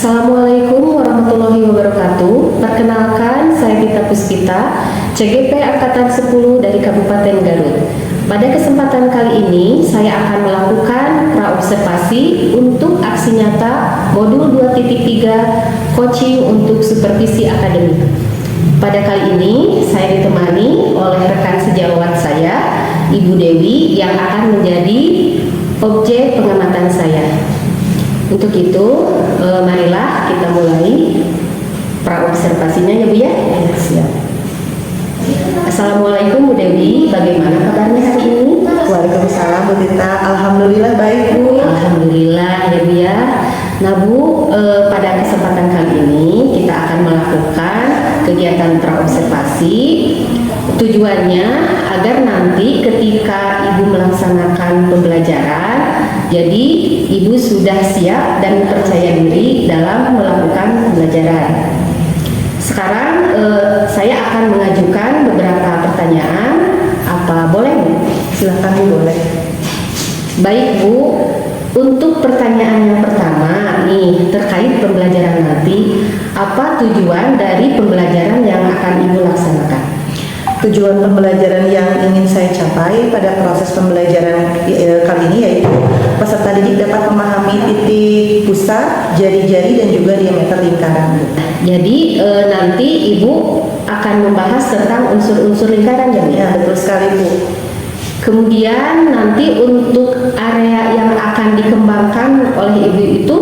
Assalamualaikum warahmatullahi wabarakatuh. Perkenalkan, saya Tita Puspita, CGP Angkatan 10 dari Kabupaten Garut. Pada kesempatan kali ini, saya akan melakukan praobservasi untuk aksi nyata modul 2.3 coaching untuk supervisi akademik. Pada kali ini, saya ditemani oleh rekan sejawat saya, Ibu Dewi, yang akan menjadi objek pengamatan saya. Untuk itu, marilah kita mulai praobservasinya ya Bu ya. Siap. Assalamualaikum Bu Dewi, bagaimana kabarnya hari ini? Waalaikumsalam Bu Tita, alhamdulillah baik Bu. Alhamdulillah ya Bu ya. Nah Bu, pada kesempatan kali ini kita akan melakukan kegiatan praobservasi. Tujuannya agar nanti ketika Ibu melaksanakan pembelajaran, jadi Ibu sudah siap dan percaya diri dalam melakukan pembelajaran. Sekarang saya akan mengajukan beberapa pertanyaan. Apa boleh Bu? Silakan Bu, boleh. Baik Bu, untuk pertanyaan yang pertama nih terkait pembelajaran nanti, apa tujuan dari pembelajaran yang akan Ibu laksanakan? Tujuan pembelajaran yang ingin saya capai pada proses pembelajaran kali ini yaitu peserta didik dapat memahami titik pusat, jari-jari dan juga diameter lingkaran. Jadi nanti Ibu akan membahas tentang unsur-unsur lingkaran ya Bu? Ya, betul sekali Bu. Kemudian nanti untuk area yang akan dikembangkan oleh Ibu itu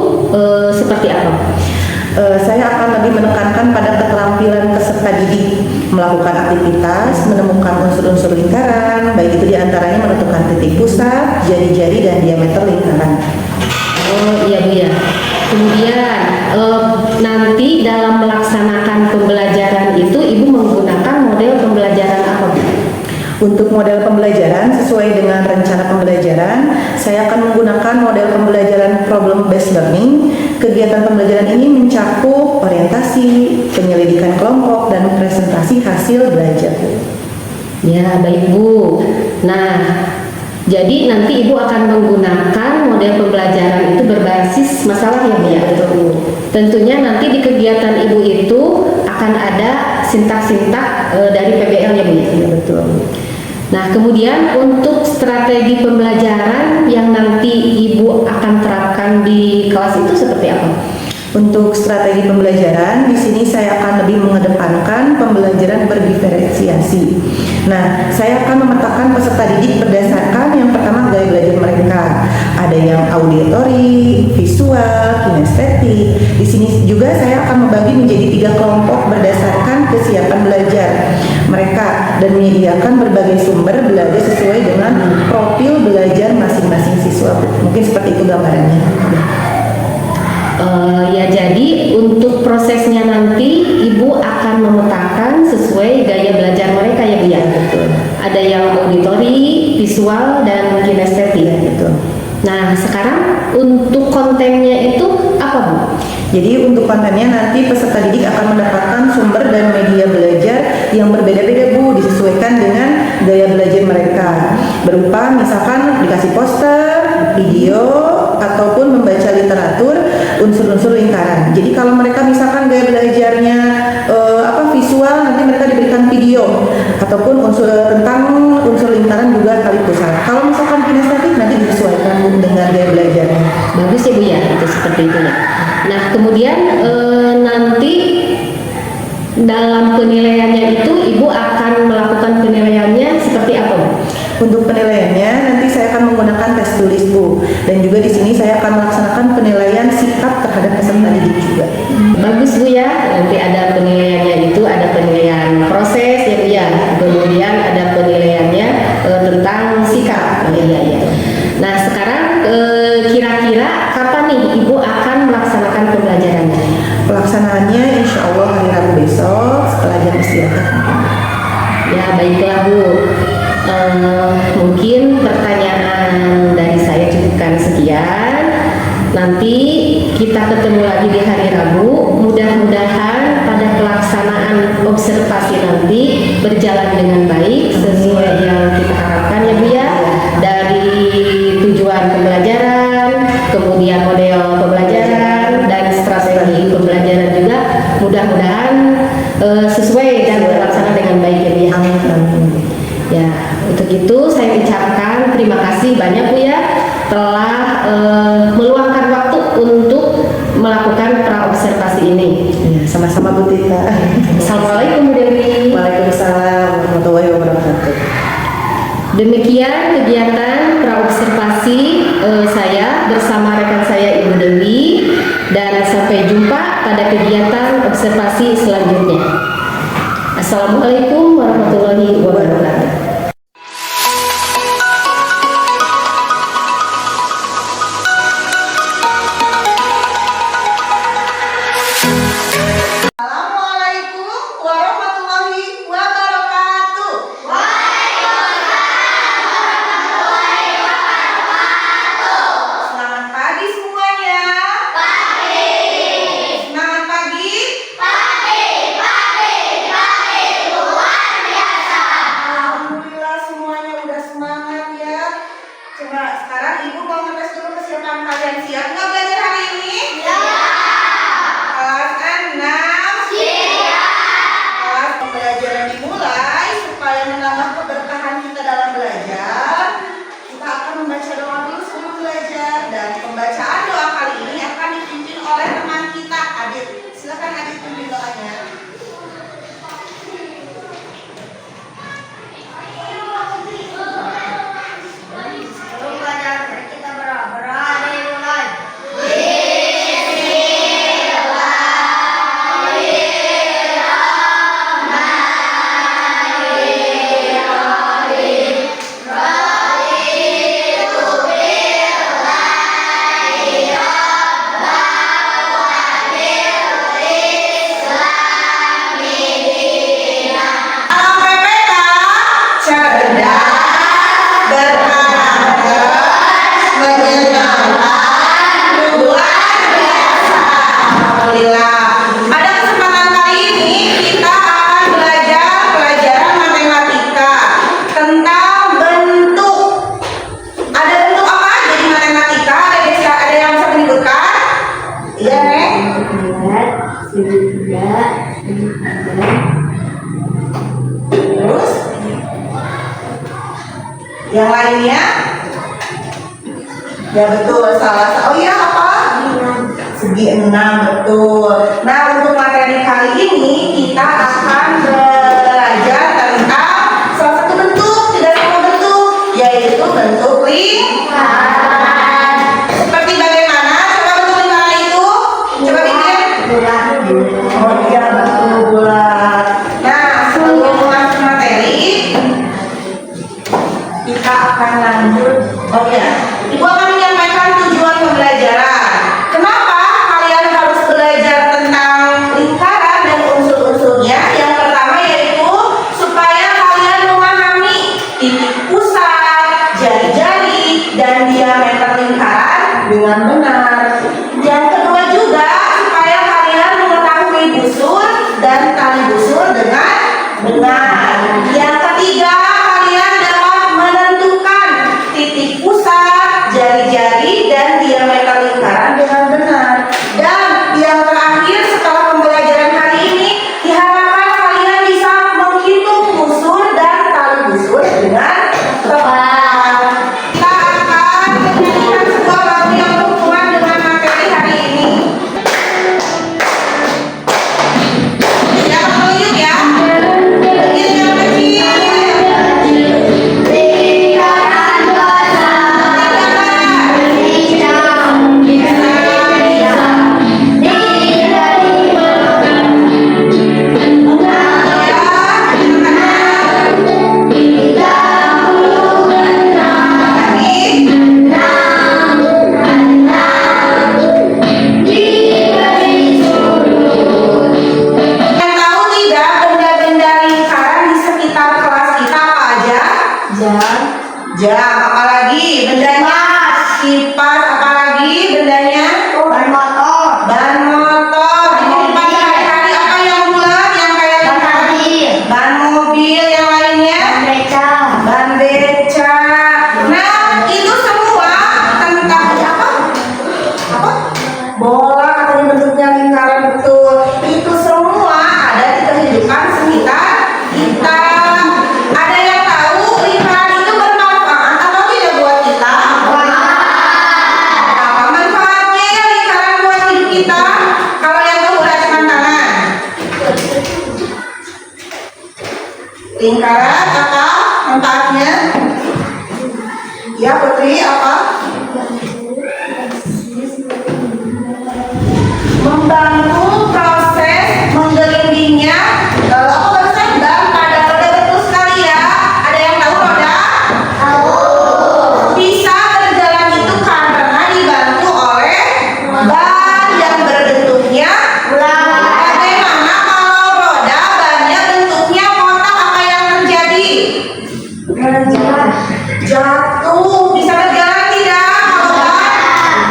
seperti apa? Saya akan lebih menekankan pada keterampilan peserta didik melakukan aktivitas, menemukan unsur-unsur lingkaran, baik itu diantaranya menentukan titik pusat, jari-jari dan diameter lingkaran. Oh iya Bu ya. Kemudian nanti dalam melaksanakan pembelajaran itu Ibu menggunakan model pembelajaran apa Bu? Untuk model pembelajaran sesuai dengan rencana pembelajaran, saya akan menggunakan model pembelajaran problem based learning. Kegiatan pembelajaran ini mencakup orientasi, penyelidikan kelompok, dan presentasi hasil belajar. Ya, baik Bu. Nah, jadi nanti Ibu akan menggunakan model pembelajaran itu berbasis masalah ya Bu ya? Tentunya nanti di kegiatan Ibu itu akan ada sintak-sintak dari PBL ya Bu ya? Ya, betul. Nah, kemudian untuk strategi pembelajaran yang nanti Ibu akan terapkan di kelas itu seperti apa? Untuk strategi pembelajaran, di sini saya akan lebih mengedepankan pembelajaran berdiferensiasi. Nah, saya akan memetakan peserta didik berdasarkan yang pertama gaya belajar mereka. Ada yang auditory, visual, kinestetik. Di sini juga saya akan membagi menjadi 3 kelompok berdasarkan kesiapan belajar mereka dan menyediakan berbagai sumber belajar sesuai dengan profil belajar masing-masing siswa. Mungkin seperti itu gambarannya. Ya, jadi untuk prosesnya nanti Ibu akan memetakan sesuai gaya belajar mereka ya Bu ya? Betul. Ada yang auditory, visual, dan kinestetik gitu. Nah, sekarang untuk kontennya itu apa Bu? Jadi untuk kontennya nanti peserta didik akan mendapatkan sumber dan media belajar yang berbeda-beda Bu, disesuaikan dengan gaya belajar mereka. Berupa misalkan dikasih poster, video, ataupun membaca literatur unsur-unsur lingkaran. Jadi kalau mereka misalkan gaya belajarnya visual, nanti mereka diberikan video ataupun tentang unsur lingkaran juga tali pusat. Kalau misalkan kinestetik nanti disesuaikan dengan gaya belajarnya. Bagus ya Bu ya, itu seperti itu ya. Nah, kemudian nanti dalam penilaiannya itu Ibu akan melakukan penilaiannya seperti apa Bu? Untuk penilaiannya nanti saya akan menggunakan tes tulis Bu, dan juga di sini saya akan melaksanakan penilaian sikap terhadap peserta didik juga. Bagus Bu ya, nanti ada penilaiannya itu ada penilaian proses ya Bu ya, kemudian ada penilaiannya tentang sikap ya. Nah sekarang kira-kira kapan nih Ibu akan melaksanakan pembelajarannya? Pelaksanaannya insya Allah hari Rabu besok setelah jam istirahat. Ya baiklah Bu. Mungkin pertanyaan dari saya cukupkan sekian. Nanti kita ketemu lagi di hari Rabu. Mudah-mudahan pada pelaksanaan observasi nanti berjalan dengan baik sesuai yang kita harapkan ya Bu ya. Dari tujuan pembelajaran, kemudian model pembelajaran dan strategi mudah-mudahan sesuai dan terlaksana dengan baik ya Bu ya. Amin. Ya, untuk itu saya ucapkan terima kasih banyak Bu ya telah meluangkan waktu untuk melakukan praobservasi ini. Ya, sama-sama Bu Tita. Assalamualaikum Bu Dewi. Waalaikumsalam warahmatullahi wabarakatuh. Demikian kegiatan praobservasi saya bersama rekan saya Ibu Dewi, dan sampai jumpa pada kegiatan observasi selanjutnya. Assalamualaikum warahmatullahi wabarakatuh. Assalamualaikum warahmatullahi wabarakatuh. Selamat pagi semuanya. Semangat pagi. Alhamdulillah semuanya udah semangat ya. Coba sekarang Ibu mau ngetes dulu kesiapan kalian. Siap nggak belajar hari ini? Kelas 6. Kelas pembelajaran dimulai. Supaya menambah keberkahan kita dalam belajar, kita akan membaca doa dulu sebelum belajar. Dan pembacaan doa kali ini akan dipimpin oleh teman kita, Adit. Silakan Adit pimpin doanya. Sebelum belajar, mari kita berdoa dimulai. Alam PPK cerdas, berkarakter, menyenangkan, luar biasa. Alhamdulillah. Pada kesempatan kali ini kita akan belajar pelajaran matematika tentang bentuk. Ada bentuk apa aja di matematika? Ada yang bisa menyebutkan? Iya, Neng. Terus yang lainnya? Ya betul, salah. Oh iya apa? Segi 6, betul. Nah, untuk materi kali ini kita akan belajar tentang salah satu bentuk, tidak semua bentuk, yaitu bentuk lingkaran. Seperti bagaimana? Coba bentuk lingkaran itu? Coba bikin. Oh iya, betul, bulat. Nah, sebelum masuk materi, kita akan lanjut. Oh ya, Ibu akan menyampaikan tujuan pembelajaran. Kenapa kalian harus belajar tentang Lingkaran apa manfaatnya? Ya Putri, apa? Membantu proses menggelindingnya apa barusan ban pada roda, betul sekali ya. Ada yang tahu roda? Tahu. Bisa berjalan itu karena dibantu oleh ban yang berbentuknya bulat. Bagaimana kalau roda bannya bentuknya kotak, apa yang terjadi? Jatuh. Bisa berjalan tidak? Kalau ban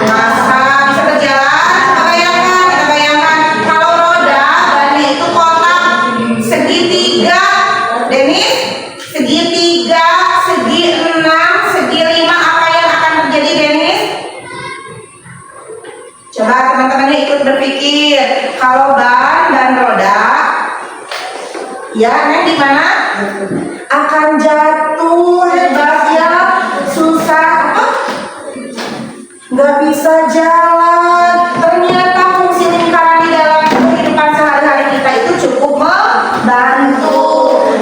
masa bisa berjalan. Kita bayangkan kalau roda bannya itu kotak segitiga, Denis, segitiga, segi 6, segi 5, apa yang akan terjadi, Denis? Coba teman-temannya ikut berpikir. Kalau ban dan roda, ya, Neng, gimana? Akan jatuh, hebat ya, susah apa? Nggak bisa jalan. Ternyata fungsi lingkaran di dalam kehidupan sehari-hari kita itu cukup membantu.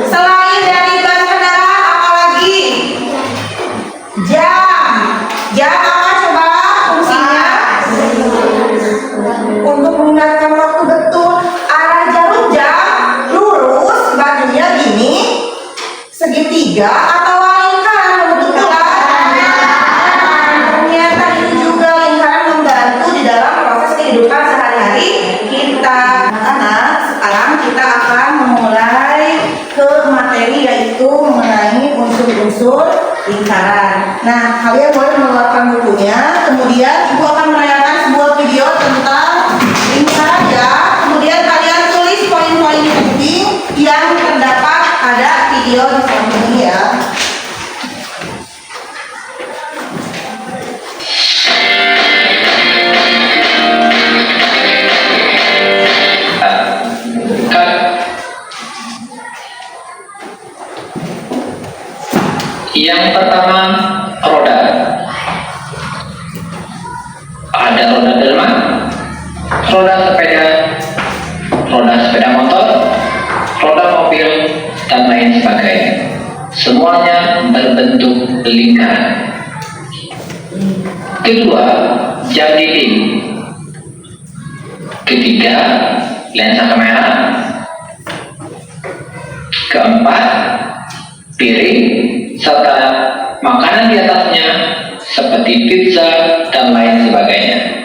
Selain dari ban kendaraan, apa lagi? Jam. Jam apa coba fungsinya? Untuk mengingatkan waktu, betul. Arah jarum jam lurus, bajunya gini, segitiga atau lingkaran, kebetulan. Ternyata itu juga lingkaran membantu di dalam proses kehidupan sehari-hari kita. Nah, sekarang kita akan memulai ke materi, yaitu mengenai unsur-unsur lingkaran. Nah, kalian boleh mengeluarkan bukunya, kemudian ibu akan menayangkan sebuah video tentang lingkaran ya. Kemudian kalian tulis poin-poin penting yang terdapat pada video di samping ini ya. Yang pertama, roda. Ada roda delman, roda sepeda motor, roda mobil, dan lain sebagainya. Semuanya berbentuk lingkaran. Kedua, jam dinding. Ketiga, lensa kamera. Keempat, piring serta makanan di atasnya seperti pizza dan lain sebagainya.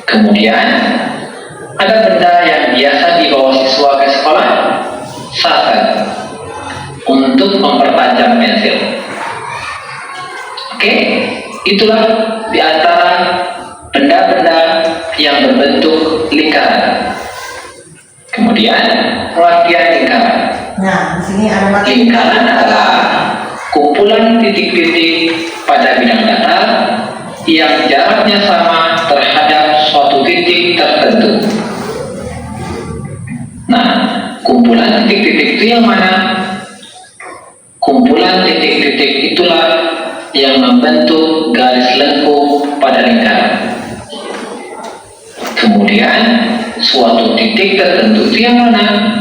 Kemudian ada benda yang biasa dibawa siswa ke sekolah, saser, untuk mempertajam pensil. Oke, itulah di antara benda-benda yang berbentuk lingkaran. Kemudian pengertian lingkaran. Nah, di sini ada materi. Lingkaran adalah kumpulan titik-titik pada bidang datar yang jaraknya sama terhadap suatu titik tertentu. Nah, kumpulan titik-titik itu yang mana? Kumpulan titik-titik itulah yang membentuk garis lengkung pada lingkaran. Kemudian suatu titik tertentu itu yang mana?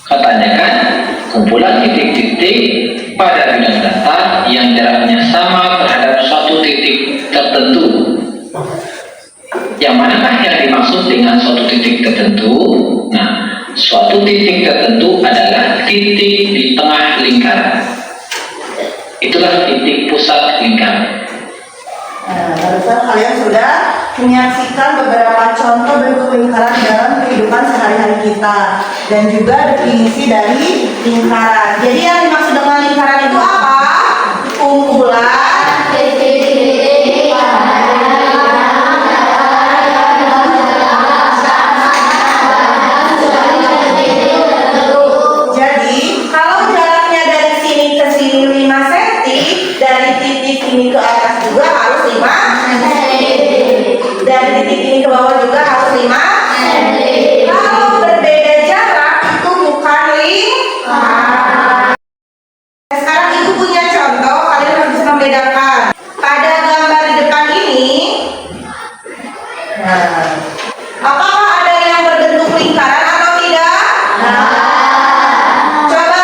Katanya kan, kumpulan titik-titik pada bidang datar yang jaraknya sama terhadap suatu titik tertentu. Yang manakah yang dimaksud dengan suatu titik tertentu? Nah, suatu titik tertentu adalah titik di tengah lingkaran. Itulah titik pusat lingkaran. Nah, barusan kalian sudah menyaksikan beberapa contoh bentuk lingkaran dalam kehidupan sehari-hari kita, dan juga definisi dari lingkaran. Jadi yang dimaksud dengan lingkaran itu apa? Kumpulan titik-titik Jadi kalau jaraknya dari sini ke sini 5 cm, dari titik ini ke atas juga harus 5 cm, dari titik ini ke bawah juga harus 5 cm. Kalau berbeda jarak itu bukan lingkaran. Sekarang ibu punya contoh, kalian harus bisa membedakan. Pada gambar di depan ini, nah, apakah ada yang berbentuk lingkaran atau tidak? Coba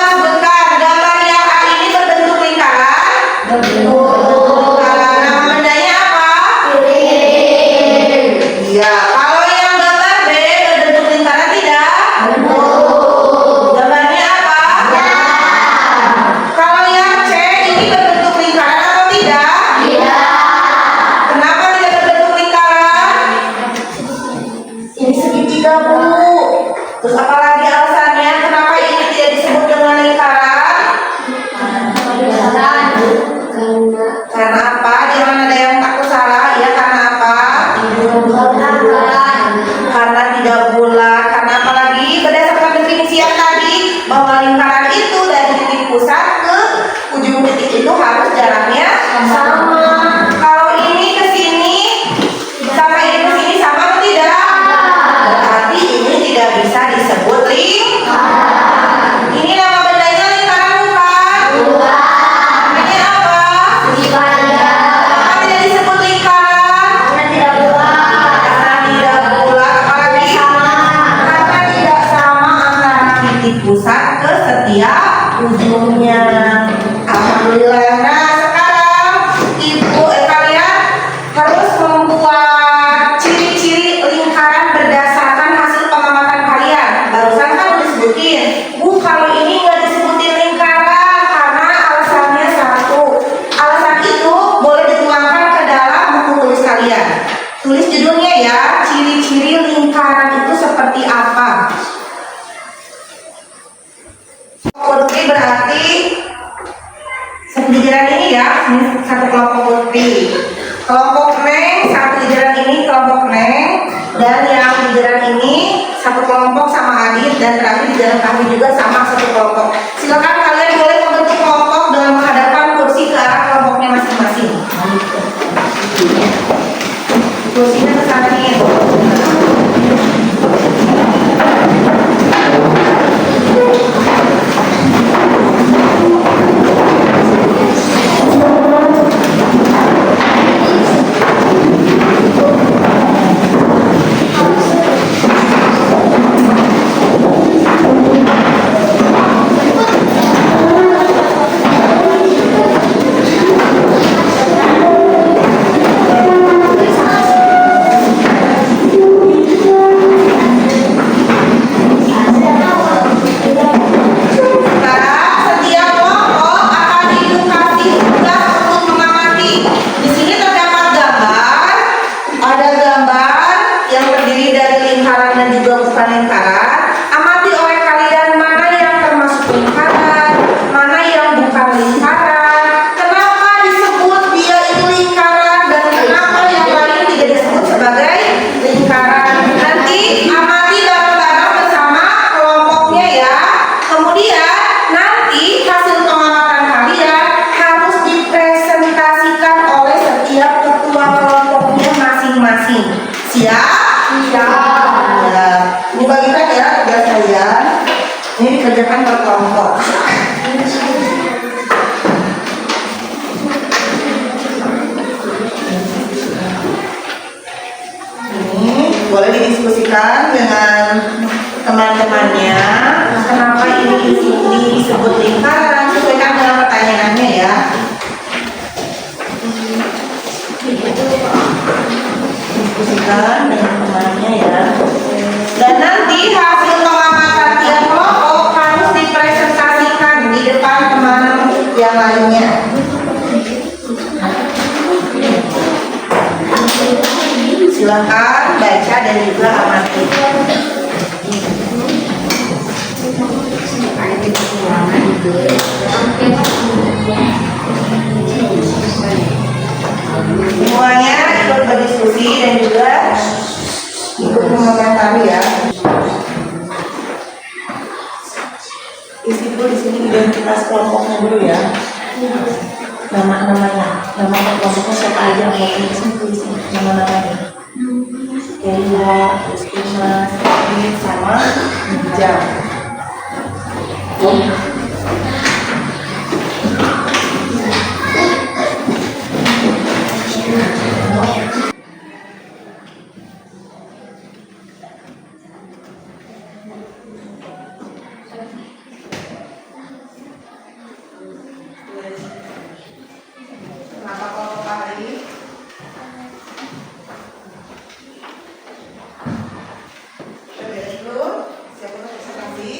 Terus apalagi alasannya kenapa ini tidak disebut dengan lingkaran? Karena apa? Jangan ada yang takut salah ya. Karena apa? Karena tidak bulat. Karena apalagi berdasarkan definisi yang tadi bahwa lingkaran itu dari titik pusat ke ujung titik itu harus jaraknya sama. Kalau ini ke sini sama ini ke sini sama atau tidak? Berarti ini tidak bisa disebut lingkaran. Ini nama bendanya lingkaran bukan? Namanya apa? Kenapa tidak disebut lingkaran? Karena tidak bulat. Apalagi karena tidak sama antara titik pusat ke setiap ujungnya. Alhamdulillah. Nah sekarang kalian harus membuat ciri-ciri lingkaran berdasarkan hasil pengamatan kalian. Barusan kan disebutin, Bu kalau ini nggak disebutin lingkaran karena alasannya satu. Alasan itu boleh dituangkan ke dalam buku tulis kalian. Tulis judulnya ya, ciri-ciri lingkaran itu seperti apa. Putri berarti satu jajaran ini ya, ini satu kelompok putri. Kelompok Neng, satu jajaran ini kelompok Neng. Dan yang di jajaran ini satu kelompok sama Adit. Dan terakhir di jajaran kami juga sama satu kelompok. Silakan kalian boleh membentuk kelompok dengan menghadapkan kursi ke arah kelompoknya masing-masing. Kursinya ke sana nih. Dikerjakan per kelompok. Ini boleh didiskusikan dengan teman-temannya. Kenapa ini disebut lingkaran? Sesuaikan dengan pertanyaannya ya. Diskusikan dengan temannya ya. Dan nanti hasil pengamatan tiap kelompok harus dipresentasikan di depan teman yang lainnya. Silakan baca dan juga amati. Semuanya ikut berdiskusi dan juga ikut mengomentari ya. Isi dulu di sini identitas kelompoknya dulu ya. Nama kelompoknya siapa aja, mau di sini nama-namanya. Keila, Justina, Steffi, sama Jam. Kenapa kelompok hari? Siapa presentasi?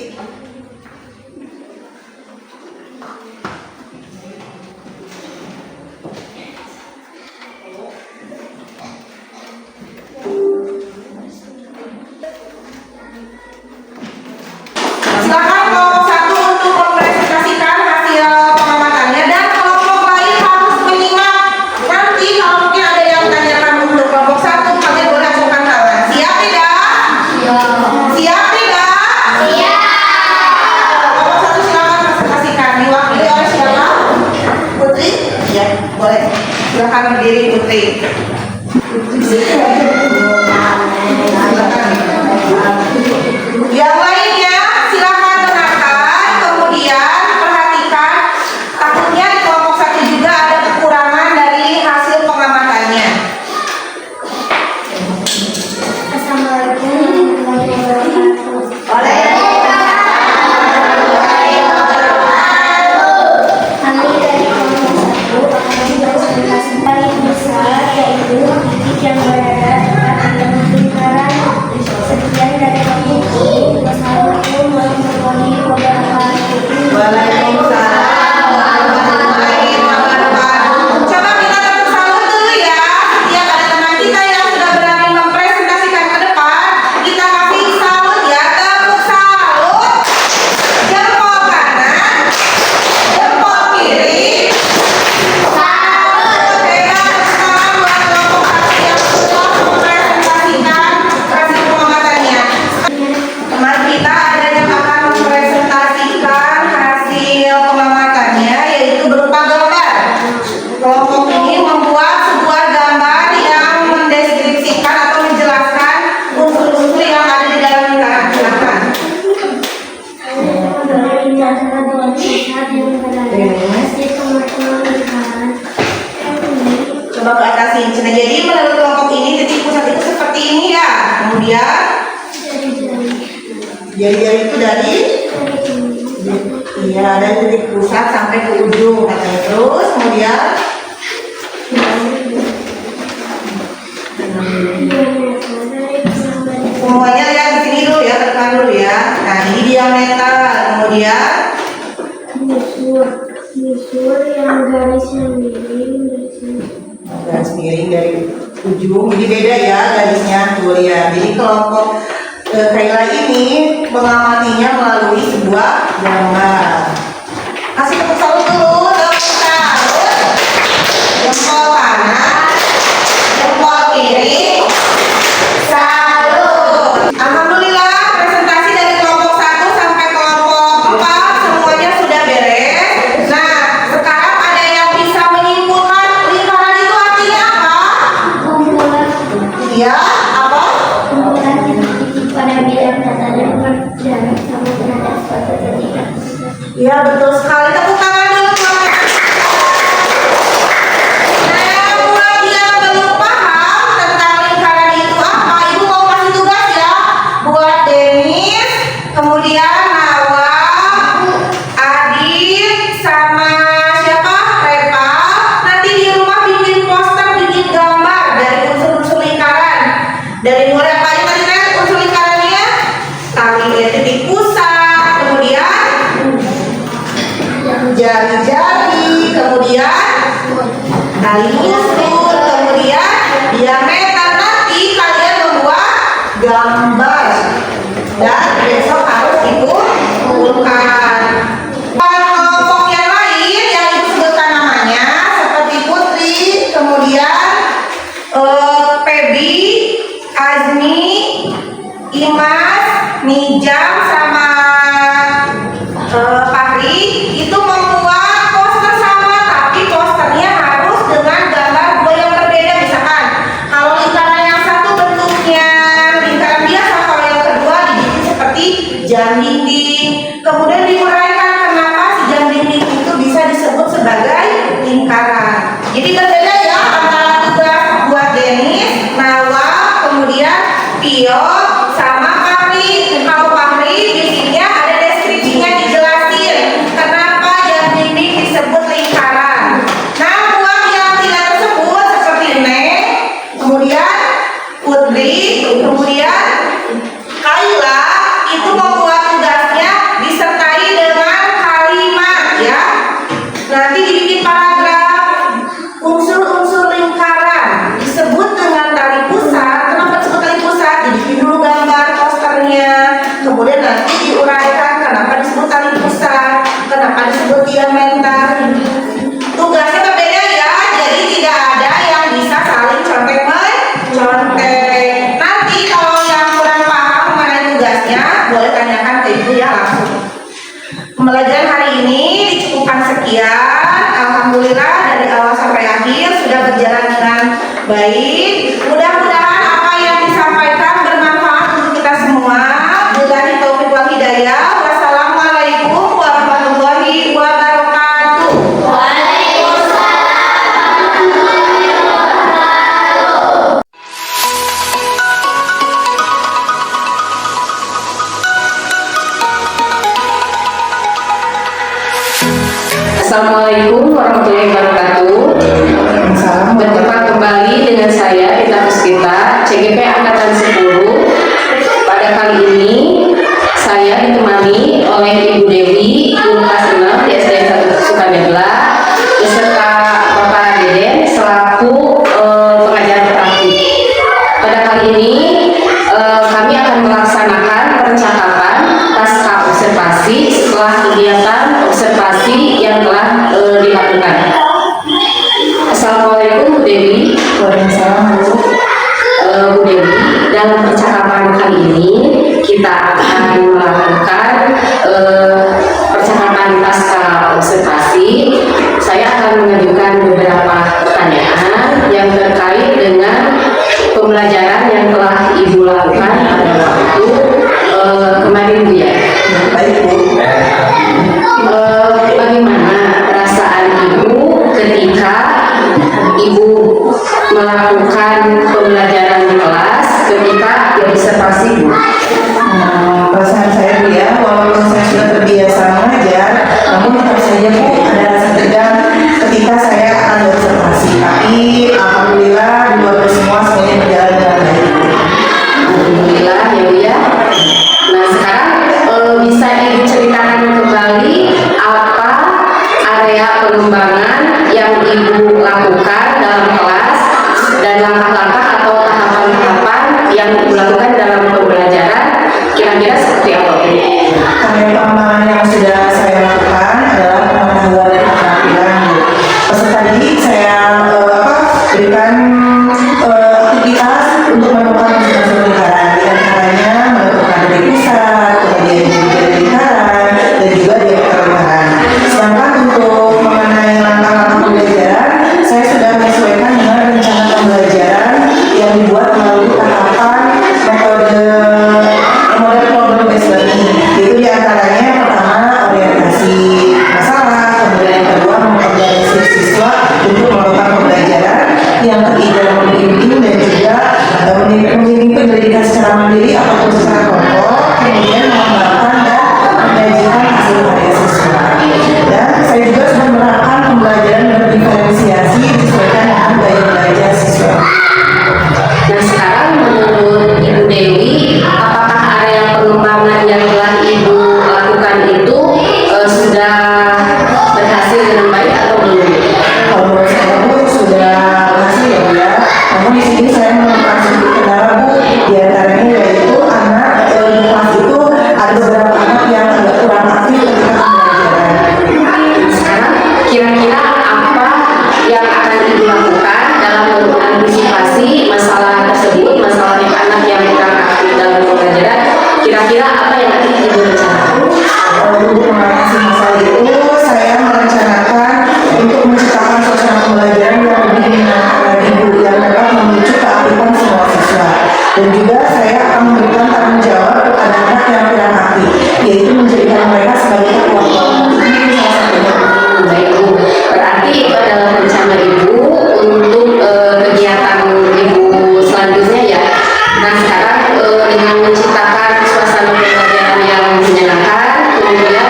kemudian jari-jari itu dari titik pusat sampai ke ujung katanya. Terus kemudian semuanya lihat di sini dulu ya, tekan dulu ya. Nah, ini diameter, kemudian Busur yang garisnya miring dari sini. garis miring dari ujung, jadi beda ya garisnya tuh ya. Jadi kelompok Kayla ini mengamatinya melalui sebuah gambar. Kasih tepuk tangan dulu, tepuk tangan. Jempol kanan, jempol kiri. Salut. Alhamdulillah presentasi dari kelompok 1 sampai kelompok 4 semuanya sudah beres. Nah, sekarang ada yang bisa menyimpulkan lingkaran itu artinya apa? Kumpulan Iya, apa? kumpulan titik pada bidang data dan berjarak sama terhadap suatu titik. Iya, betul sekali. Tepuk tangan dulu, Pak. Nah, buat yang belum paham tentang lingkaran itu apa, Ibu mau kasih tugas ya buat Denis, kemudian Nawa, Adit, sama siapa? Repa. Nanti di rumah bikin poster, bikin gambar dari unsur-unsur lingkaran. Dari mulai apa aja tadi kan unsur lingkarannya? Titik pusat, kemudian jari-jari, kemudian tali unsur, kemudian diameter. Nanti kalian membuat gambar dan besok harus dikumpulkan. Kelompok yang lain yang ibu sebutkan namanya seperti Putri, kemudian Pebi, Azmi, Imas, Nijam, sama Fahri itu membuat poster sama, tapi posternya harus dengan gambar dua yang berbeda. Misalkan kalau lingkaran yang satu bentuknya lingkaran biasa, kalau yang kedua dibikin seperti jam dinding, kemudian diuraikan kenapa si jam dinding itu bisa disebut sebagai lingkaran. Jadi berbeda ya antara tugas buat Denis, Nawa, kemudian Pio, sama Fahri. Kalau Fahri di sini ada deskripsinya, dijelasin kenapa jam dinding disebut lingkaran. Nah, buat yang tidak tersebut seperti Neng, kemudian Putri, kemudian Kayla, itu membuat tugasnya disertai dengan kalimat ya. Nanti dibikin paragraf. Unsur-unsur lingkaran disebut dengan tali pusat. Kenapa disebut tali pusat? Dibikin dulu gambar posternya, kemudian nanti diuraikan kenapa disebut tali pusat, kenapa disebut diameter. Tugasnya berbeda ya, jadi tidak ada yang bisa saling contek-mencontek. Nanti kalau yang kurang paham mengenai tugasnya, boleh tanyakan ke ibu ya langsung. Pembelajaran hari ini dicukupkan sekian. Alhamdulillah dari awal sampai akhir sudah berjalan dengan baik. Mudah-mudahan apa yang disampaikan bermanfaat untuk kita semua. Billahi taufiq wal hidayah. Wassalamualaikum warahmatullahi wabarakatuh. Assalamualaikum warahmatullahi wabarakatuh. Berjumpa kembali dengan saya Rita Puspita, CGP Angkatan 10. Pada kali ini saya ditemani oleh Ibu Dewi, guru kelas 6 di SDN 1 Sukanegla, beserta Bapak Deden selaku pengajar praktik. Pada kali ini kami akan melaksanakan percakapan pasca observasi setelah kegiatan observasi yang telah dilakukan. Assalamualaikum Bu Dewi. Waalaikumsalam Bu. Bu Dewi, dalam percakapan kali ini kita akan melakukan percakapan pasca observasi. Saya akan mengajukan beberapa pertanyaan yang terkait dengan pembelajaran yang telah Ibu lakukan pada waktu kemarin Bu ya. Baik Bu. Bagaimana perasaan Ibu ketika Ibu melakukan pembelajaran di kelas ketika diobservasi kira-kira seperti apa? Karya pengembangan yang sudah saya lakukan adalah pengetahuan dan keterampilan. Peserta didik saya berikan aktivitas untuk menemukan unsur-unsur lingkaran, di antaranya menentukan titik pusat, kemudian juga lingkaran, dan juga diameter lingkaran. Sedangkan untuk mengenai langkah-langkah pembelajaran, saya sudah menyesuaikan dengan rencana pembelajaran yang dibuat melalui tahapan metode model problem based learning. Itu diantaranya yang pertama orientasi masalah, kemudian yang kedua mengorganisasi siswa untuk melakukan pembelajaran, yang ketiga membimbing dan juga membimbing pendidikan secara mandiri ataupun secara kelompok, kemudian mengembangkan dan menyajikan hasil karya siswa. Dan saya juga sudah menerapkan pembelajaran berdiferensiasi disesuaikan dengan gaya belajar siswa. Nah sekarang menurut Ibu Dewi, apakah area pengembangan yang telah Ibu lakukan itu sudah berhasil dengan baik atau belum? Kalau menurut saya Bu sudah berhasil ya Bu ya. Namun di sini saya menemukan sedikit kendala Bu, di antaranya yaitu anak di kelas itu ada beberapa anak yang agak kurang aktif ketika pembelajaran. Sekarang kira-kira apa yang akan Ibu lakukan dalam mengantisipasi masalah tersebut, masalah anak yang kurang aktif dalam pembelajaran? Kira-kira apa yang akan Ibu rencanakan? Untuk mengatasi masalah itu, saya merencanakan untuk menciptakan suasana pembelajaran yang lebih menyenangkan lagi Bu, yang dapat memicu keaktifan semua siswa. Dan juga saya akan memberikan tanggung jawab kepada anak yang kurang aktif, yaitu menjadikan mereka sebagai ketua kelompok. Ini salah satunya. Baik Bu, berarti itu adalah rencana Ibu untuk kegiatan Ibu selanjutnya ya. Nah sekarang dengan menciptakan suasana pembelajaran yang menyenangkan, kemudian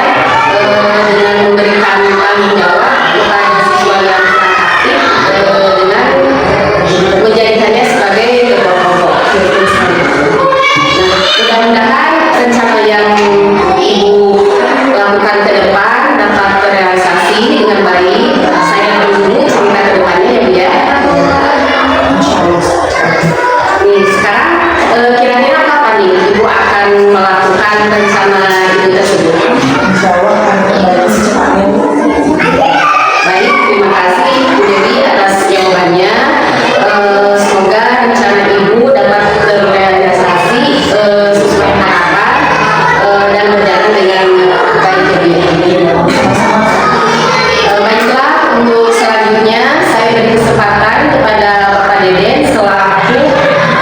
dengan memberikan tanggung jawab kepada siswa yang kurang aktif dengan menjadikannya sebagai ketua kelompok. Nah mudah-mudahan rencana yang Ibu lakukan ke depan dapat terrealisasi dengan baik. Saya tunggu cerita ke depannya ya Bu ya. Nih sekarang kira-kira kapan nih Ibu akan melakukan rencana Ibu tersebut? Insya Allah akan kembali secepatnya Bu. Baik, terima kasih Bu Dewi atas jawabannya. Semoga rencana Ibu dapat terrealisasi sesuai harapan dan berjalan dengan baik ya Bu ya. Baiklah, untuk selanjutnya saya beri kesempatan kepada Bapak Deden selaku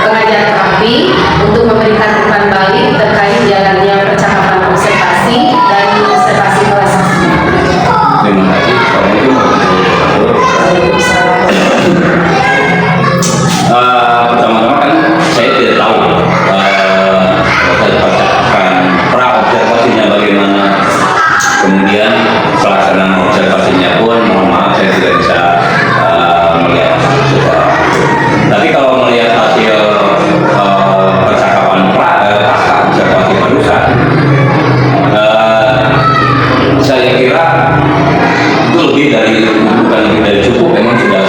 pengajar terapi untuk memberikan umpan balik terkait jalannya percakapan observasi dan observasi kelas. Terima kasih. Pertama-tama kan saya tidak tahu percakapan pra-observasinya bagaimana, kemudian pelaksanaan observasinya pun mohon maaf saya tidak bisa melihat secara. Tapi kalau melihat hasil percakapan pasca observasi barusan, saya kira itu bukan lebih dari cukup, memang sudah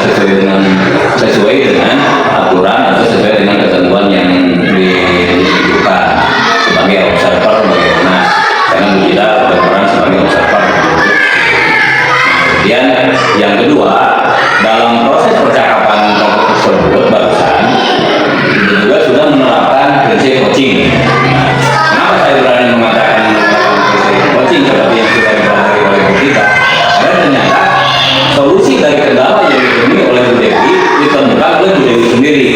sesuai dengan aturan atau sesuai dengan ketentuan yang dibutuhkan sebagai observer bagaimana, karena kita berperan sebagai observer. Kemudian yang kedua, dalam proses percakapan tersebut barusan itu juga sudah menerapkan prinsip coaching. Kenapa saya berani mengatakan prinsip coaching seperti yang sudah dipelajari oleh Bu Tita? Karena ternyata solusi dari kendala yang ditemui oleh Bu Dewi ditemukan oleh Bu Dewi sendiri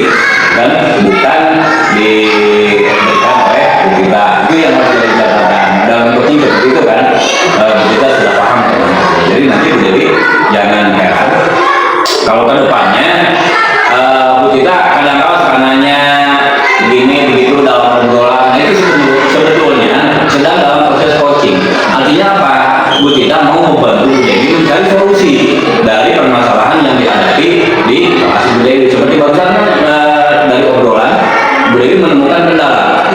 dan bukan diberikan oleh Bu Tita. Itu yang harus jadi catatan. Dalam coaching seperti itu kan Bu Tita sudah paham. Jadi nanti Bu Dewi jangan heran kalau ke depannya Bu Tita kadang-kadang suka nanya begini begitu dalam obrolan, itu sebetulnya sedang dalam proses coaching. Artinya apa? Bu Tita mau membantu Bu Dewi mencari solusi dari permasalahan yang dihadapi di kelas Bu Dewi. Seperti barusan dari obrolan Bu Dewi menemukan kendala,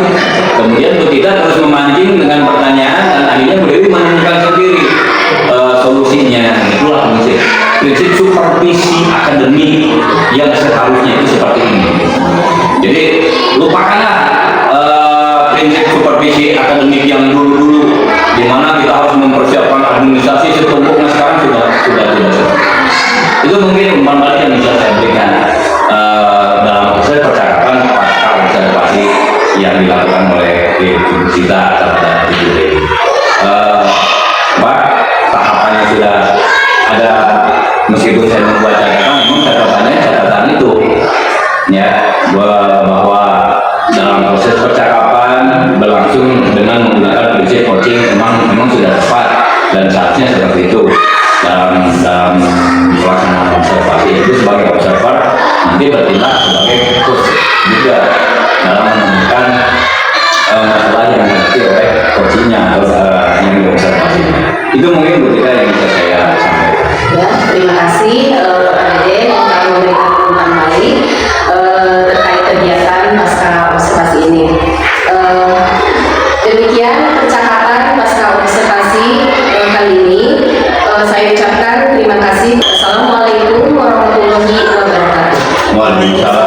kemudian Bu Tita terus memancing dengan pertanyaan dan akhirnya Bu Dewi menemukan sendiri solusinya. Itulah prinsip supervisi akademik yang seharusnya itu seperti ini. Jadi lupakanlah prinsip supervisi kondisi akademik yang dulu-dulu, di mana kita harus mempersiapkan administrasi setumpuknya, sekarang sudah tidak. Itu mungkin umpan balik yang bisa saya berikan dalam proses percakapan pasca observasi yang dilakukan oleh tim kita terhadap ibu Dewi. Pak, tahapannya sudah ada, meskipun saya membuat catatan itu ya, bahwa dalam proses percakapan berlangsung dengan menggunakan prinsip coaching memang sudah tepat dan seharusnya seperti itu dalam pelaksanaan observasi. Itu sebagai observer nanti bertindak sebagai coach juga dalam menemukan masalah yang dihadapi oleh coachingnya atau yang diobservasi. Itu mungkin Bu Tita yang bisa saya sampaikan. Ya, terima kasih Pak Dede telah memberikan umpan balik terkait kegiatan pasca observasi ini. Demikian percakapan pasca observasi kali ini. Saya ucapkan terima kasih. Assalamualaikum warahmatullahi wabarakatuh. Waalaikumsalam.